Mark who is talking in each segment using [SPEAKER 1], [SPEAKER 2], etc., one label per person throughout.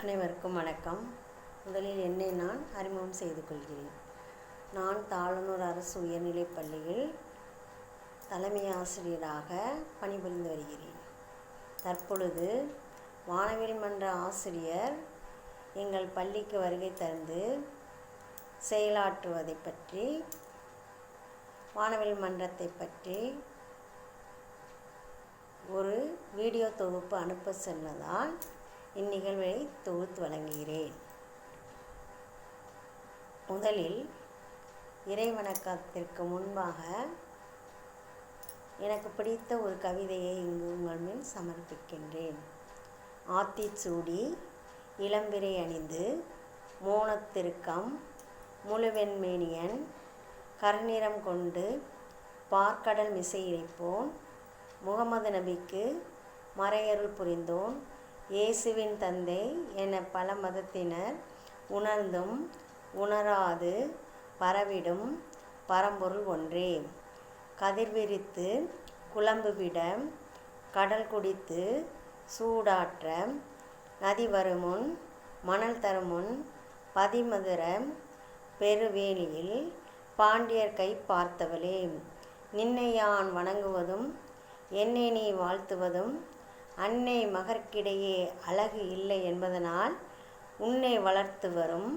[SPEAKER 1] அனைவருக்கும் வணக்கம். முதலில் என்னை நான் அறிமுகம் செய்து கொள்கிறேன். நான் தாளனூர் அரசு உயர்நிலைப் பள்ளியில் தலைமை ஆசிரியராக பணிபுரிந்து வருகிறேன். தற்பொழுது வானவில் மன்ற ஆசிரியர் எங்கள் பள்ளிக்கு வருகை தந்து செயலாற்றுவதை பற்றி, வானவில் மன்றத்தை பற்றி ஒரு வீடியோ தொகுப்பு அனுப்ப சொன்னதால் இந்நிகழ்வை தொகுத்து வழங்குகிறேன். முதலில் இறை வணக்கத்திற்கு முன்பாக எனக்கு பிடித்த ஒரு கவிதையை இங்கு உங்கள் முன் சமர்ப்பிக்கின்றேன். ஆத்திச்சூடி இளம்பிறை அணிந்து மோனத்திருக்கம் முழுவெண்மேனியன் கருநிறம் கொண்டு பார்க்கடல் மிசை இறைப்போன் முகமது நபிக்கு மறையருள் புரிந்தோன் இயேசுவின் தந்தை என பல மதத்தினர் உணர்ந்தும் உணராது பரவிடும் பரம்பொருள் ஒன்றே. கதிர்விரித்து குழம்புவிட கடல் குடித்து சூடாற்ற நதி வருமுன் மணல் தருமுன் பதிமதுர பெருவேலியில் பாண்டியர் கை பார்த்தவளே, நின்னை யான் வணங்குவதும் என்னை நீ வாழ்த்துவதும் அன்னை மகற்கிடையே அழகு இல்லை என்பதனால் உன்னை வளர்த்து வரும்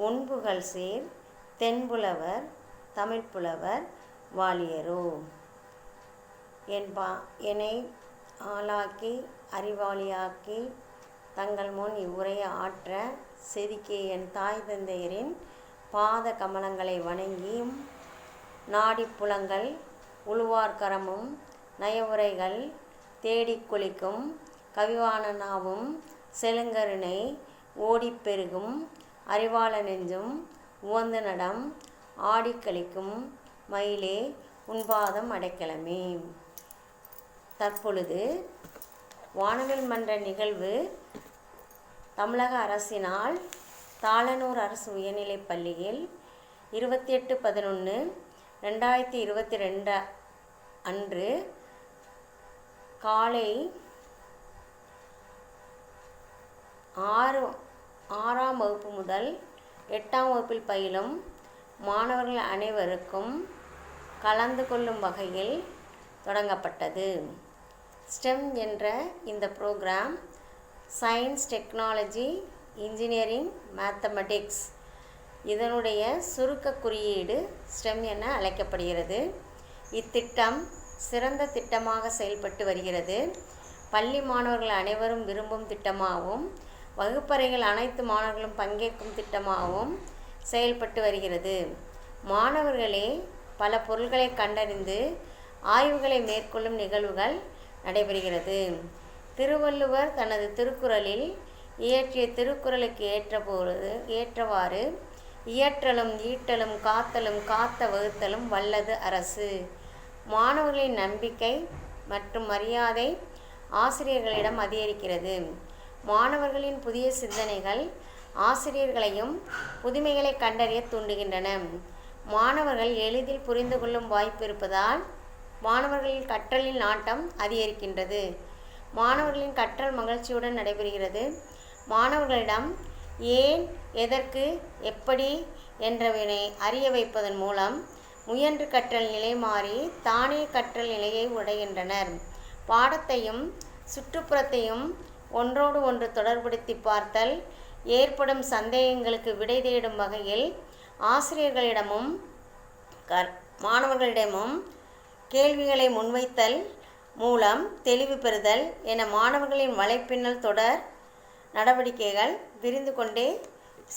[SPEAKER 1] ஒன்புகள் சேர் தென்புலவர் தமிழ்ப்புலவர் வாழியரோ. என்னை ஆளாக்கி அறிவாளியாக்கி தங்கள் முன் இவ்வுரையை ஆற்ற செதுக்கிய என் தாய் தந்தையரின் பாத கமலங்களை வணங்கியும் நாடிப்புலங்கள் உழுவார்கரமும் நயவுரைகள் தேடிக் கொளிக்கும் கவிவாணனாவும் செழுங்கருணை ஓடிப்பெருகும் அறிவாள நெஞ்சும் உவந்து நடம் ஆடிக்களிக்கும் மயிலே உன்பாதம் அடைக்கலமே. தற்பொழுது வானவில் மன்ற நிகழ்வு தமிழக அரசினால் தாளனூர் அரசு உயர்நிலைப் பள்ளியில் 28/11/2022 அன்று காலை 6ஆம் வகுப்பு முதல் 8ஆம் வகுப்பில் பயிலும் மாணவர்கள் அனைவருக்கும் கலந்து கொள்ளும் வகையில் தொடங்கப்பட்டது. ஸ்டெம் என்ற இந்த programme science, technology, engineering, mathematics இதனுடைய சுருக்க குறியீடு ஸ்டெம் என அழைக்கப்படுகிறது. இத்திட்டம் சிறந்த திட்டமாக செயல்பட்டு வருகிறது. பள்ளி மாணவர்கள் அனைவரும் விரும்பும் திட்டமாகவும் வகுப்பறைகள் அனைத்து மாணவர்களும் பங்கேற்கும் திட்டமாகவும் செயல்பட்டு வருகிறது. மாணவர்களே பல பொருள்களை கண்டறிந்து ஆய்வுகளை மேற்கொள்ளும் நிகழ்வுகள் நடைபெறுகிறது. திருவள்ளுவர் தனது திருக்குறளில் இயற்றிய திருக்குறளுக்கு ஏற்றவாறு இயற்றலும் ஈட்டலும் காத்தலும் காத்த வகுத்தலும் வல்லது அரசு. மாணவர்களின் நம்பிக்கை மற்றும் மரியாதை ஆசிரியர்களிடம் அதிகரிக்கிறது. மாணவர்களின் புதிய சிந்தனைகள் ஆசிரியர்களையும் புதுமைகளை கண்டறிய தூண்டுகின்றன. மாணவர்கள் எளிதில் புரிந்து கொள்ளும் வாய்ப்பு இருப்பதால் மாணவர்களின் கற்றலில் நாட்டம் அதிகரிக்கின்றது. மாணவர்களின் கற்றல் மகிழ்ச்சியுடன் நடைபெறுகிறது. மாணவர்களிடம் ஏன், எதற்கு, எப்படி என்றவனை அறிய வைப்பதன் மூலம் முயன்று கற்றல் நிலை மாறி தானே கற்றல் நிலையை உடைகின்றனர். பாடத்தையும் சுற்றுப்புறத்தையும் ஒன்றோடு ஒன்று தொடர்படுத்தி பார்த்தல், ஏற்படும் சந்தேகங்களுக்கு விடை தேடும் வகையில் ஆசிரியர்களிடமும் மாணவர்களிடமும் கேள்விகளை முன்வைத்தல் மூலம் தெளிவு பெறுதல் என மாணவர்களின் வலைப்பின்னல் தொடர் நடவடிக்கைகள் விரிந்து கொண்டே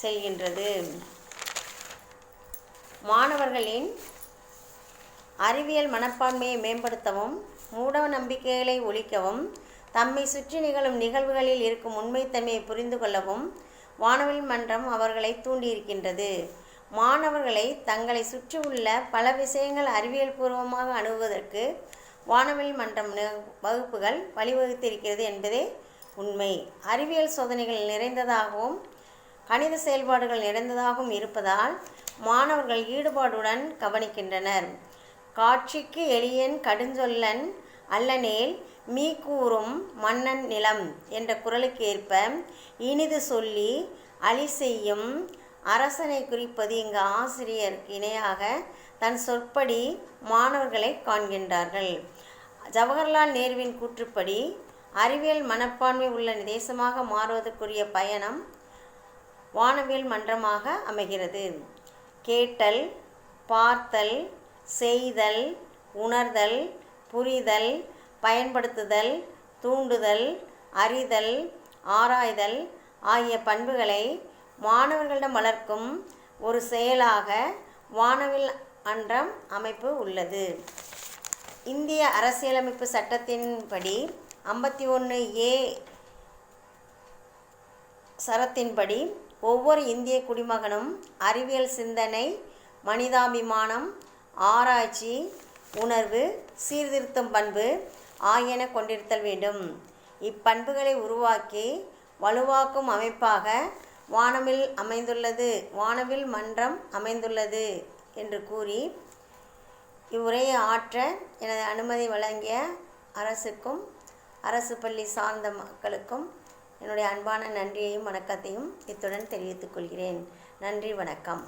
[SPEAKER 1] செல்கின்றது. மாணவர்களின் அறிவியல் மனப்பான்மையை மேம்படுத்தவும் மூட நம்பிக்கைகளை ஒழிக்கவும் தம்மை சுற்றி நிகழும் நிகழ்வுகளில் இருக்கும் உண்மைத்தன்மையை புரிந்து கொள்ளவும் வானவில் மன்றம் அவர்களை தூண்டியிருக்கின்றது. மாணவர்களை தங்களை சுற்றி உள்ள பல விஷயங்கள் அறிவியல் பூர்வமாக அணுகுவதற்கு வானவில் மன்றம் வகுப்புகள் வழிவகுத்திருக்கிறது என்பதே உண்மை. அறிவியல் சோதனைகள் நிறைந்ததாகவும் கணித செயல்பாடுகள் நிறைந்ததாகவும் இருப்பதால் மாணவர்கள் ஈடுபாடுடன் கவனிக்கின்றனர். காட்சிக்கு எளியன் கடுஞ்சொல்லன் அல்லனேல் மீ கூறும் மன்னன் நிலம் என்ற குறளுக்கு ஏற்ப இனிது சொல்லி அழி செய்யும் அரசனை குறிப்பது இங்கு ஆசிரியருக்கு இணையாக தன் சொற்படி மாணவர்களை காண்கின்றார்கள். ஜவஹர்லால் நேருவின் கூற்றுப்படி அறிவியல் மனப்பான்மை உள்ள தேசமாக மாறுவதற்குரிய பயணம் வானவியல் மன்றமாக அமைகிறது. கேட்டல், பார்த்தல், செய்தல், உணர்தல், புரிதல், பயன்படுத்துதல், தூண்டுதல், அறிதல், ஆராய்தல் ஆகிய பண்புகளை மாணவர்களிடம் வளர்க்கும் ஒரு செயலாக வானவியல் மன்றம் அமைப்பு உள்ளது. இந்திய அரசியலமைப்பு சட்டத்தின்படி 51A சரத்தின்படி ஒவ்வொரு இந்திய குடிமகனும் அறிவியல் சிந்தனை, மனிதாபிமானம், ஆராய்ச்சி, உணர்வு, சீர்திருத்தும் பண்பு ஆகியன கொண்டிருத்தல் வேண்டும். இப்பண்புகளை உருவாக்கி வலுவாக்கும் அமைப்பாக வானவில் மன்றம் அமைந்துள்ளது என்று கூறி இவ்வுரையை ஆற்ற எனது அனுமதி வழங்கிய அரசுக்கும் அரசு பள்ளி சார்ந்த மக்களுக்கும் என்னுடைய அன்பான நன்றியையும் வணக்கத்தையும் இத்துடன் தெரிவித்துக் கொள்கிறேன். நன்றி, வணக்கம்.